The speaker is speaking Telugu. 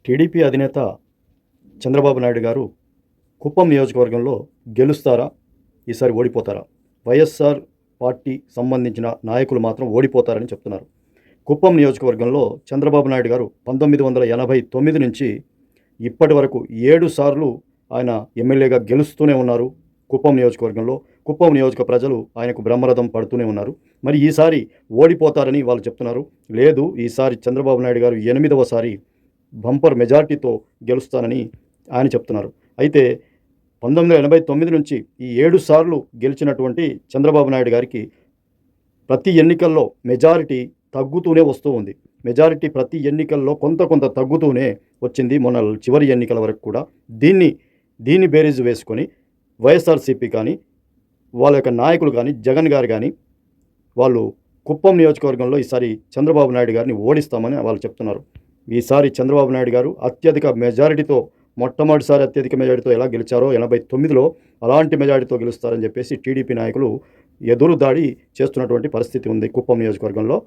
టీడీపీ అధినేత చంద్రబాబు నాయుడు గారు కుప్పం నియోజకవర్గంలో గెలుస్తారా? ఈసారి ఓడిపోతారా? వైఎస్ఆర్ పార్టీ సంబంధించిన నాయకులు మాత్రం ఓడిపోతారని చెప్తున్నారు. కుప్పం నియోజకవర్గంలో చంద్రబాబు నాయుడు గారు 1989 నుంచి ఇప్పటి వరకు 7 సార్లు ఆయన ఎమ్మెల్యేగా గెలుస్తూనే ఉన్నారు. కుప్పం నియోజకవర్గంలో కుప్పం నియోజక ప్రజలు ఆయనకు బ్రహ్మరథం పడుతూనే ఉన్నారు. మరి ఈసారి ఓడిపోతారని వాళ్ళు చెప్తున్నారు. లేదు, ఈసారి చంద్రబాబు నాయుడు గారు 8వసారి బంపర్ మెజార్టీతో గెలుస్తానని ఆయన చెప్తున్నారు. అయితే 1989 నుంచి ఈ 7 సార్లు గెలిచినటువంటి చంద్రబాబు నాయుడు గారికి ప్రతి ఎన్నికల్లో మెజారిటీ తగ్గుతూనే వస్తూ ఉంది. మెజారిటీ ప్రతి ఎన్నికల్లో కొంత తగ్గుతూనే వచ్చింది. మొన్న చివరి ఎన్నికల వరకు కూడా దీన్ని బేరీజు వేసుకొని వైఎస్ఆర్సీపీ కానీ, వాళ్ళ యొక్క నాయకులు కానీ, జగన్ గారు కానీ, వాళ్ళు కుప్పం నియోజకవర్గంలో ఈసారి చంద్రబాబు నాయుడు గారిని ఓడిస్తామని వాళ్ళు చెప్తున్నారు. ఈసారి చంద్రబాబు నాయుడు గారు మొట్టమొదటిసారి అత్యధిక మెజారిటీతో ఎలా గెలిచారో 89లో అలాంటి మెజారిటీతో గెలుస్తారని చెప్పేసి టీడీపీ నాయకులు ఎదురుదాడి చేస్తున్నటువంటి పరిస్థితి ఉంది కుప్పం నియోజకవర్గంలో.